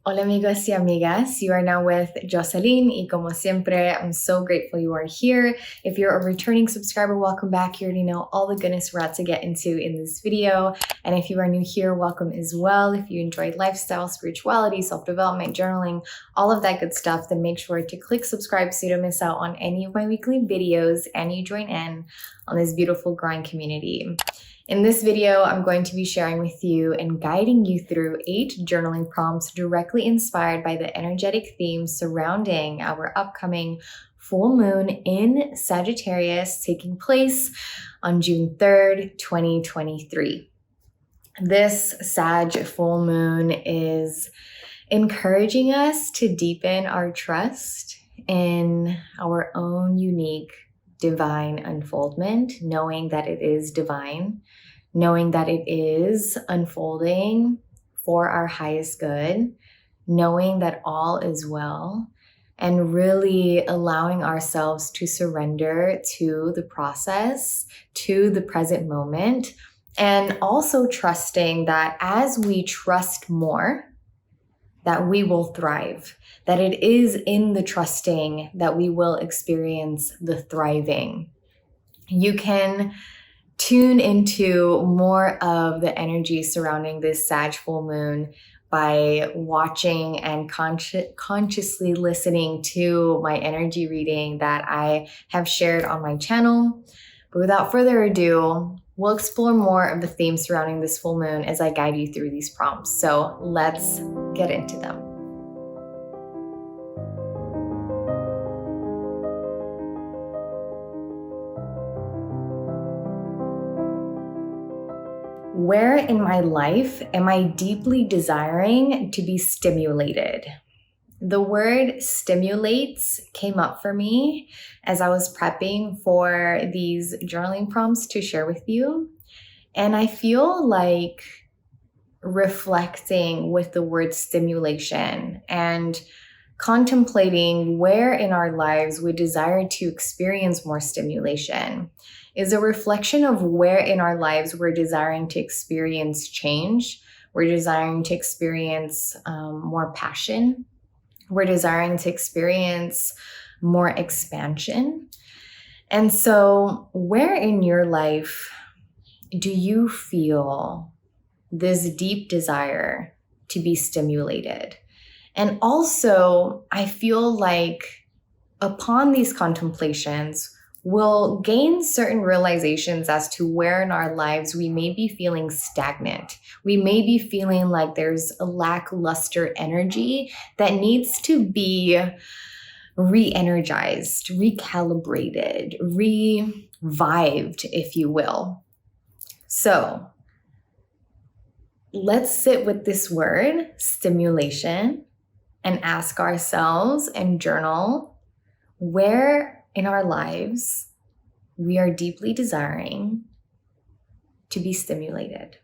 Hola amigos y amigas, you are now with Jocelyn y como siempre, I'm so grateful you are here. If you're a returning subscriber, welcome back. You already know all the goodness we're about to get into in this video. And if you are new here, welcome as well. If you enjoyed lifestyle, spirituality, self-development, journaling, all of that good stuff, then make sure to click subscribe so you don't miss out on any of my weekly videos and you join in on this beautiful growing community. In this video, I'm going to be sharing with you and guiding you through 8 journaling prompts directly inspired by the energetic themes surrounding our upcoming full moon in Sagittarius taking place on June 3rd, 2023. This Sag full moon is encouraging us to deepen our trust in our own unique divine unfoldment, knowing that it is divine, knowing that it is unfolding for our highest good, knowing that all is well, and really allowing ourselves to surrender to the process, to the present moment, and also trusting that as we trust more, that we will thrive, that it is in the trusting that we will experience the thriving. You can tune into more of the energy surrounding this Sag full moon by watching and consciously listening to my energy reading that I have shared on my channel. But without further ado, we'll explore more of the themes surrounding this full moon as I guide you through these prompts. So let's get into them. Where in my life am I deeply desiring to be stimulated? The word stimulates came up for me as I was prepping for these journaling prompts to share with you. And I feel like reflecting with the word stimulation and contemplating where in our lives we desire to experience more stimulation is a reflection of where in our lives we're desiring to experience change. We're desiring to experience more passion. We're desiring to experience more expansion. And so where in your life do you feel this deep desire to be stimulated? And also, I feel like upon these contemplations, we'll gain certain realizations as to where in our lives we may be feeling stagnant. We may be feeling like there's a lackluster energy that needs to be re-energized, recalibrated, revived, if you will. So let's sit with this word, stimulation, and ask ourselves and journal where in our lives we are deeply desiring to be stimulated.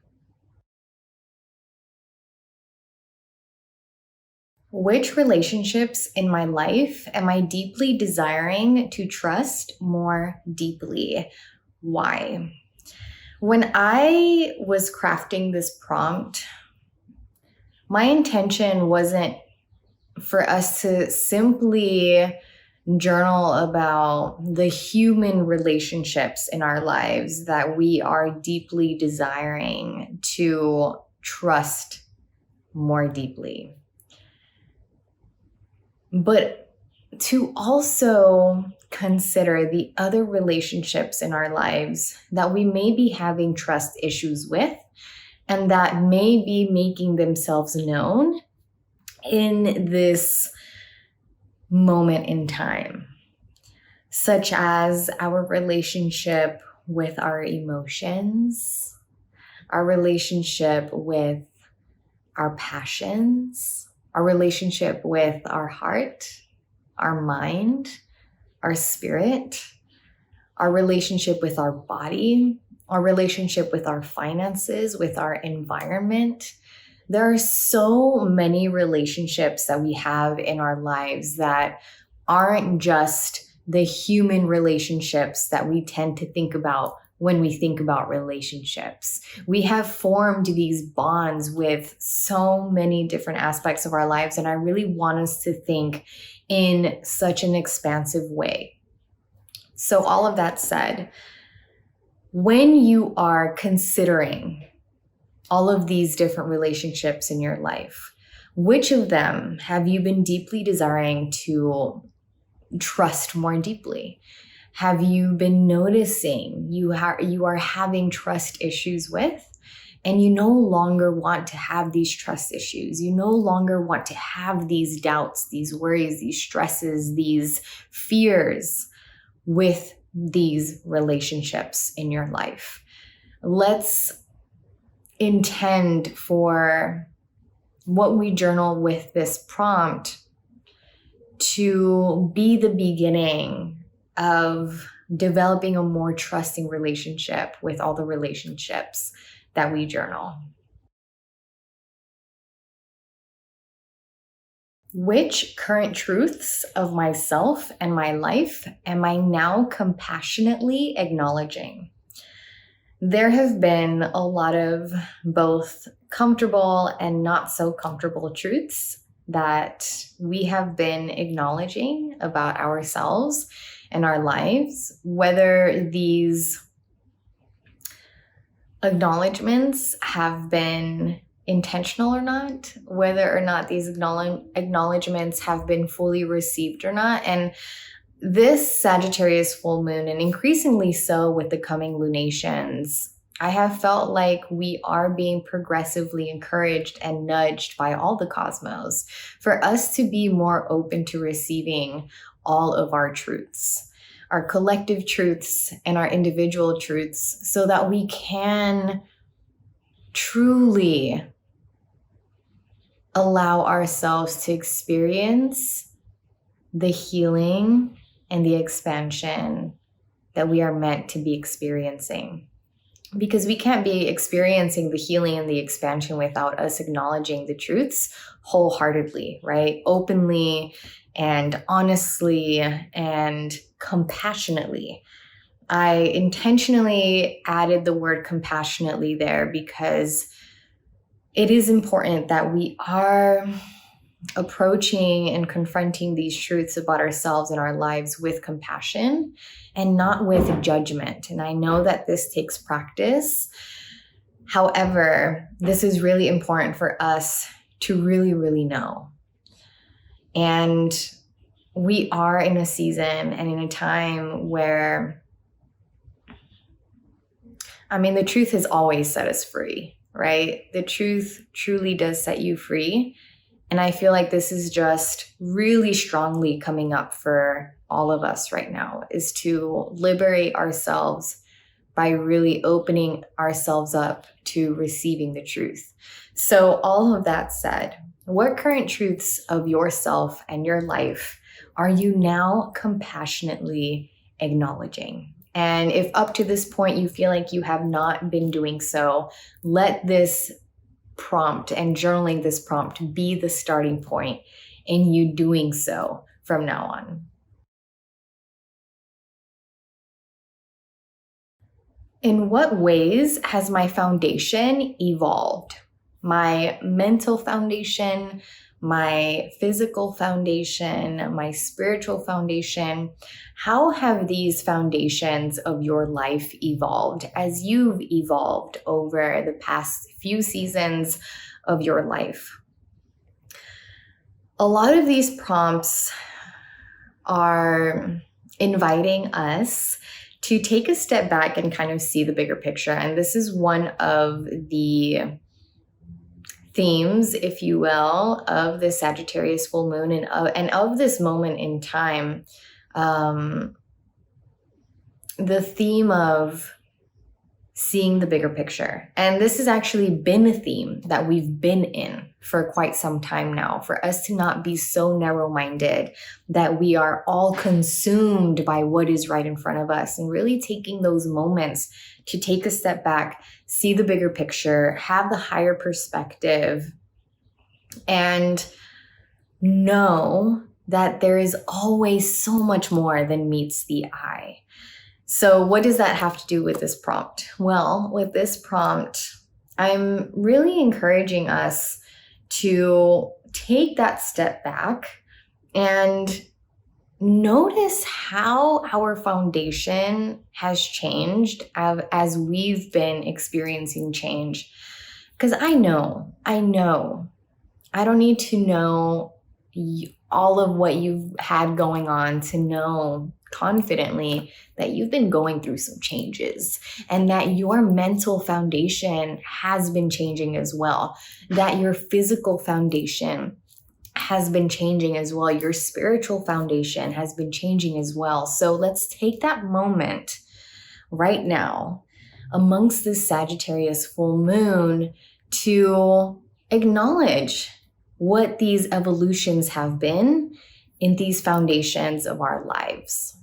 Which relationships in my life am I deeply desiring to trust more deeply? Why? When I was crafting this prompt, my intention wasn't for us to simply journal about the human relationships in our lives that we are deeply desiring to trust more deeply, but to also consider the other relationships in our lives that we may be having trust issues with and that may be making themselves known in this moment in time, such as our relationship with our emotions, our relationship with our passions, our relationship with our heart, our mind, our spirit, our relationship with our body, our relationship with our finances, with our environment. There are so many relationships that we have in our lives that aren't just the human relationships that we tend to think about when we think about relationships. We have formed these bonds with so many different aspects of our lives, and I really want us to think in such an expansive way. So all of that said, when you are considering all of these different relationships in your life, which of them have you been deeply desiring to trust more deeply? Have you been noticing you are having trust issues with, and you no longer want to have these trust issues? You no longer want to have these doubts, these worries, these stresses, these fears with these relationships in your life. Let's intend for what we journal with this prompt to be the beginning of developing a more trusting relationship with all the relationships that we journal. Which current truths of myself and my life am I now compassionately acknowledging? There have been a lot of both comfortable and not so comfortable truths that we have been acknowledging about ourselves and our lives, whether these acknowledgements have been intentional or not, whether or not these acknowledgements have been fully received or not. And this Sagittarius full moon, and increasingly so with the coming lunations, I have felt like we are being progressively encouraged and nudged by all the cosmos for us to be more open to receiving all of our truths, our collective truths and our individual truths, so that we can truly allow ourselves to experience the healing and the expansion that we are meant to be experiencing. Because we can't be experiencing the healing and the expansion without us acknowledging the truths wholeheartedly, right? Openly and honestly and compassionately. I intentionally added the word compassionately there because it is important that we are approaching and confronting these truths about ourselves and our lives with compassion and not with judgment. And I know that this takes practice. However, this is really important for us to really, really know. And we are in a season and in a time where, the truth has always set us free, right? The truth truly does set you free. And I feel like this is just really strongly coming up for all of us right now, is to liberate ourselves by really opening ourselves up to receiving the truth. So all of that said, what current truths of yourself and your life are you now compassionately acknowledging? And if up to this point you feel like you have not been doing so, let this prompt and journaling this prompt be the starting point in you doing so from now on. In what ways has my foundation evolved? My mental foundation, my physical foundation, my spiritual foundation. How have these foundations of your life evolved as you've evolved over the past few seasons of your life? A lot of these prompts are inviting us to take a step back and kind of see the bigger picture. And this is one of the themes, if you will, of the Sagittarius full moon and of this moment in time. The theme of seeing the bigger picture. And this has actually been a theme that we've been in for quite some time now, for us to not be so narrow-minded that we are all consumed by what is right in front of us, and really taking those moments to take a step back, see the bigger picture, have the higher perspective, and know that there is always so much more than meets the eye. So what does that have to do with this prompt? Well, with this prompt, I'm really encouraging us to take that step back and notice how our foundation has changed as we've been experiencing change. Because I know, I don't need to know all of what you've had going on to know confidently that you've been going through some changes and that your mental foundation has been changing as well, that your physical foundation has been changing as well, your spiritual foundation has been changing as well. So let's take that moment right now amongst this Sagittarius full moon to acknowledge what these evolutions have been in these foundations of our lives.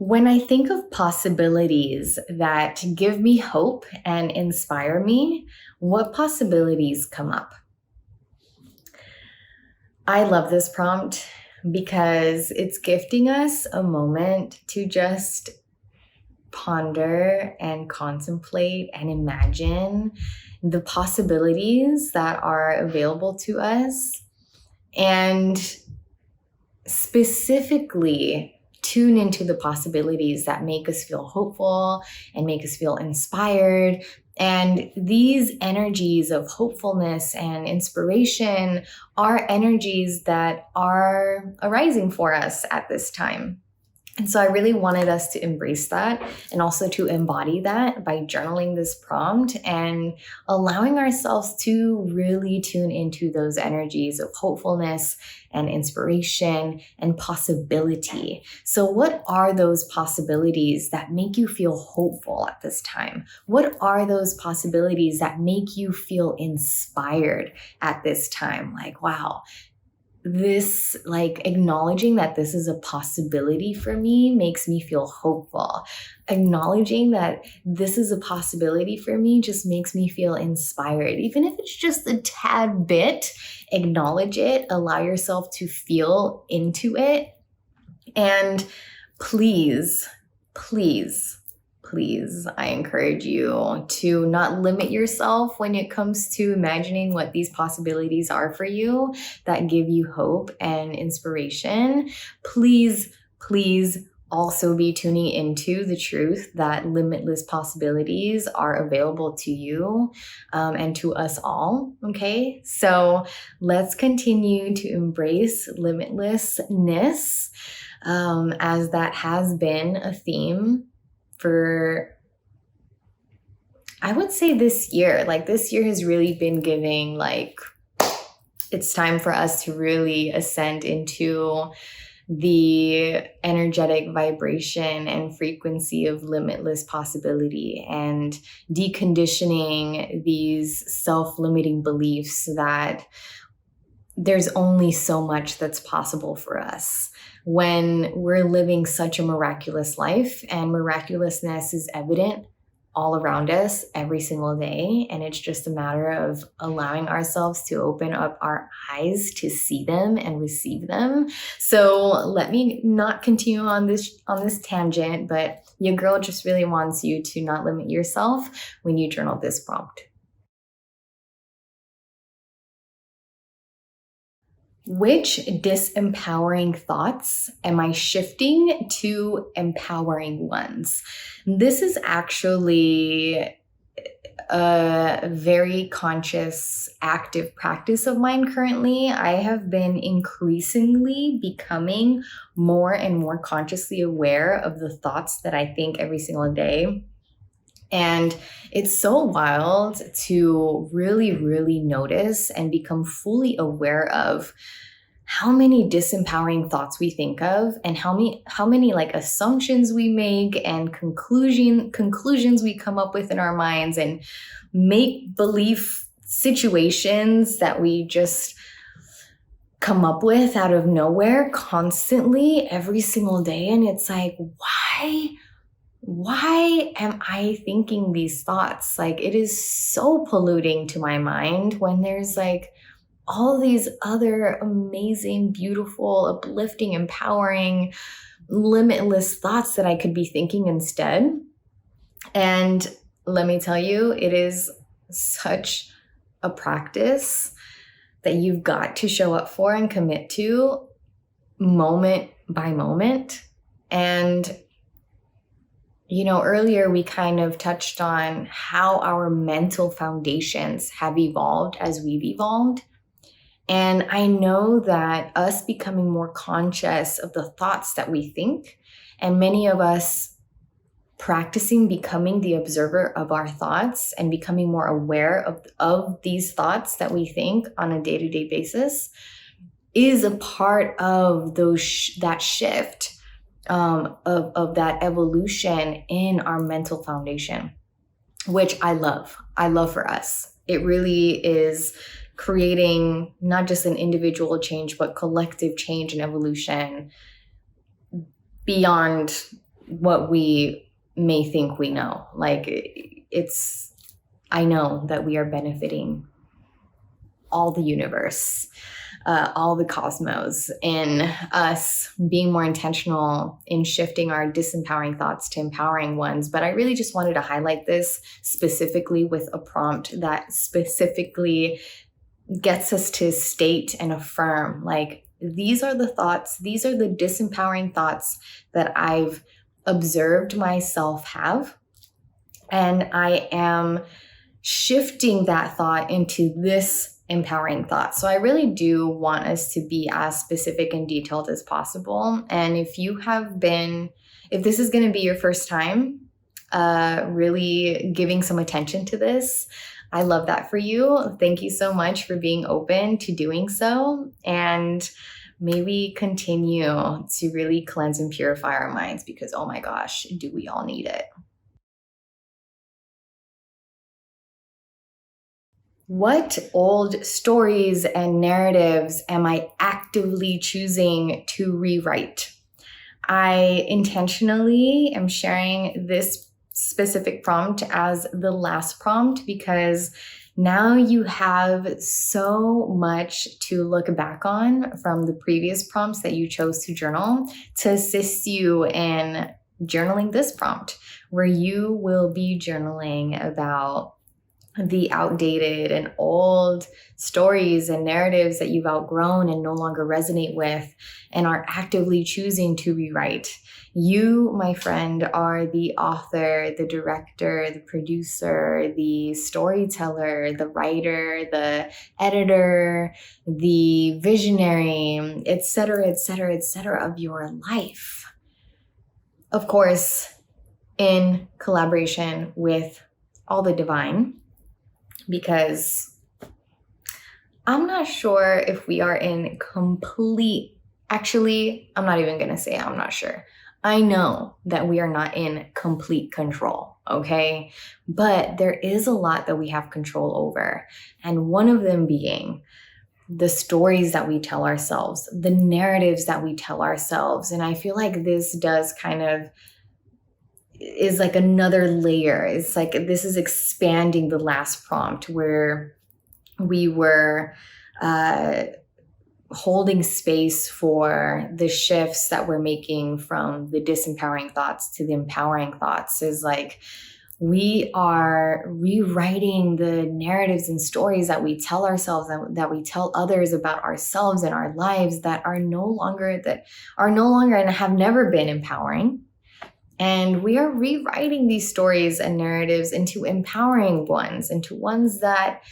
When I think of possibilities that give me hope and inspire me, what possibilities come up? I love this prompt because it's gifting us a moment to just ponder and contemplate and imagine the possibilities that are available to us, and specifically tune into the possibilities that make us feel hopeful and make us feel inspired. And these energies of hopefulness and inspiration are energies that are arising for us at this time. And so I really wanted us to embrace that and also to embody that by journaling this prompt and allowing ourselves to really tune into those energies of hopefulness and inspiration and possibility. So what are those possibilities that make you feel hopeful at this time? What are those possibilities that make you feel inspired at this time? Like, wow, this, like, acknowledging that this is a possibility for me makes me feel hopeful. Acknowledging that this is a possibility for me just makes me feel inspired. Even if it's just a tad bit, acknowledge it, allow yourself to feel into it. And please, I encourage you to not limit yourself when it comes to imagining what these possibilities are for you that give you hope and inspiration. Please also be tuning into the truth that limitless possibilities are available to you and to us all. Okay, so let's continue to embrace limitlessness as that has been a theme for, I would say, this year. Like, this year has really been giving, like, it's time for us to really ascend into the energetic vibration and frequency of limitless possibility and deconditioning these self-limiting beliefs that there's only so much that's possible for us when we're living such a miraculous life, and miraculousness is evident all around us every single day. And it's just a matter of allowing ourselves to open up our eyes to see them and receive them. So let me not continue on this tangent, but your girl just really wants you to not limit yourself when you journal this prompt. Which disempowering thoughts am I shifting to empowering ones? This is actually a very conscious, active practice of mine currently. I have been increasingly becoming more and more consciously aware of the thoughts that I think every single day. And it's so wild to really notice and become fully aware of how many disempowering thoughts we think of, and how many like assumptions we make and conclusions we come up with in our minds, and make believe situations that we just come up with out of nowhere constantly every single day. And it's like, why am I thinking these thoughts? Like, it is so polluting to my mind when there's like all these other amazing, beautiful, uplifting, empowering, limitless thoughts that I could be thinking instead. And let me tell you, it is such a practice that you've got to show up for and commit to moment by moment. And, you know, earlier we kind of touched on how our mental foundations have evolved as we've evolved. And I know that us becoming more conscious of the thoughts that we think, and many of us practicing becoming the observer of our thoughts and becoming more aware of these thoughts that we think on a day-to-day basis, is a part of that shift of that evolution in our mental foundation, which I love. I love for us. It really is creating not just an individual change, but collective change and evolution beyond what we may think we know. Like, I know that we are benefiting all the universe, all the cosmos, in us being more intentional in shifting our disempowering thoughts to empowering ones. But I really just wanted to highlight this specifically with a prompt that specifically gets us to state and affirm, like, these are the thoughts, these are the disempowering thoughts that I've observed myself have. And I am shifting that thought into this empowering thought. So I really do want us to be as specific and detailed as possible. And if this is going to be your first time really giving some attention to this, I love that for you. Thank you so much for being open to doing so. And may we continue to really cleanse and purify our minds, because, oh my gosh, do we all need it. What old stories and narratives am I actively choosing to rewrite? I intentionally am sharing this specific prompt as the last prompt because now you have so much to look back on from the previous prompts that you chose to journal to assist you in journaling this prompt, where you will be journaling about the outdated and old stories and narratives that you've outgrown and no longer resonate with and are actively choosing to rewrite. You, my friend, are the author, the director, the producer, the storyteller, the writer, the editor, the visionary, etc., etc., etc. of your life. Of course, in collaboration with all the divine, because I'm not sure if we are in complete, actually, I'm not even going to say I'm not sure. I know that we are not in complete control, okay? But there is a lot that we have control over. And one of them being the stories that we tell ourselves, the narratives that we tell ourselves. And I feel like this does kind of is like another layer. It's like this is expanding the last prompt where we were holding space for the shifts that we're making from the disempowering thoughts to the empowering thoughts. Is like we are rewriting the narratives and stories that we tell ourselves and that we tell others about ourselves and our lives that are no longer and have never been empowering. And we are rewriting these stories and narratives into empowering ones, into ones that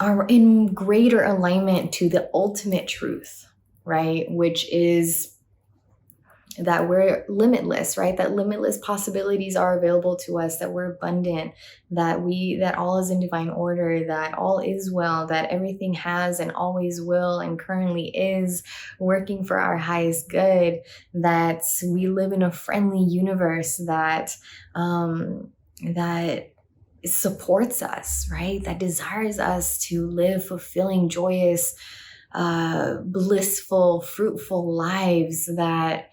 are in greater alignment to the ultimate truth, right? Which is that we're limitless, right? That limitless possibilities are available to us, that we're abundant, that all is in divine order, that all is well, that everything has and always will and currently is working for our highest good, that we live in a friendly universe that supports us, right? That desires us to live fulfilling, joyous, blissful, fruitful lives, that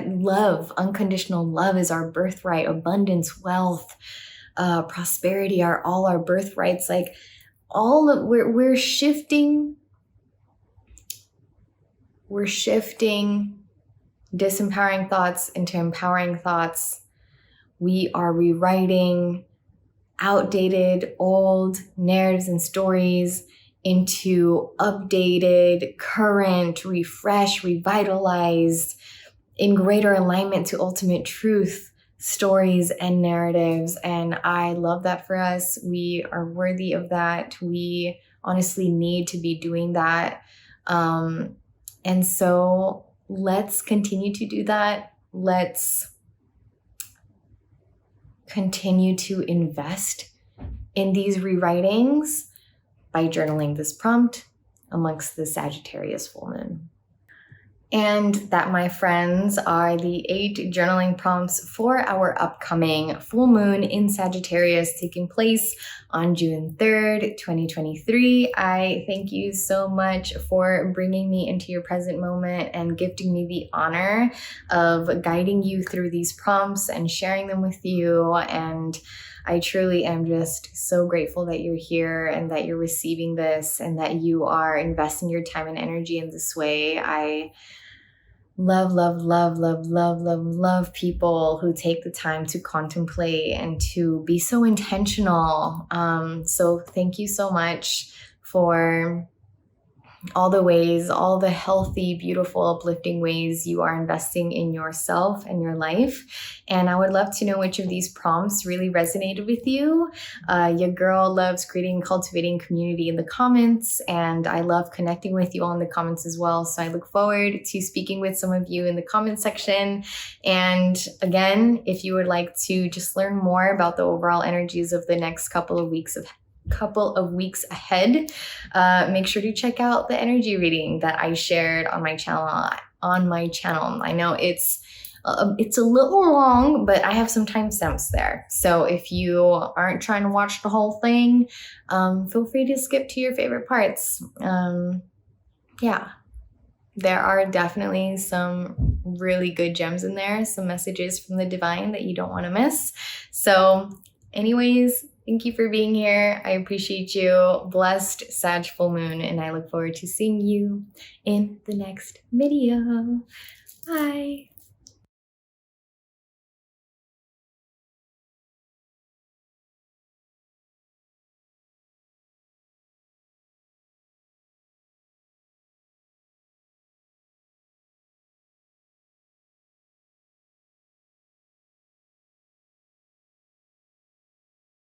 love, unconditional love, is our birthright, abundance, wealth, prosperity, all our birthrights, like we're shifting disempowering thoughts into empowering thoughts. We are rewriting outdated, old narratives and stories into updated, current, refreshed, revitalized, in greater alignment to ultimate truth stories and narratives. And I love that for us. We are worthy of that. We honestly need to be doing that. And so let's continue to do that. Let's continue to invest in these rewritings by journaling this prompt amongst the Sagittarius full moon. And that, my friends, are the 8 journaling prompts for our upcoming full moon in Sagittarius taking place on June 3rd, 2023. I thank you so much for bringing me into your present moment and gifting me the honor of guiding you through these prompts and sharing them with you. And I truly am just so grateful that you're here and that you're receiving this and that you are investing your time and energy in this way. I love people who take the time to contemplate and to be so intentional. So thank you so much for all the ways, all the healthy, beautiful, uplifting ways you are investing in yourself and your life. And I would love to know which of these prompts really resonated with you. Your girl loves creating and cultivating community in the comments, and I love connecting with you all in the comments as well. So I look forward to speaking with some of you in the comment section. And again, if you would like to just learn more about the overall energies of the next couple of weeks ahead, make sure to check out the energy reading that I shared on my channel. I know it's a little long, but I have some timestamps there. So if you aren't trying to watch the whole thing, feel free to skip to your favorite parts. Yeah, there are definitely some really good gems in there, some messages from the divine that you don't want to miss. So anyways, thank you for being here. I appreciate you. Blessed Sag full moon, and I look forward to seeing you in the next video. Bye.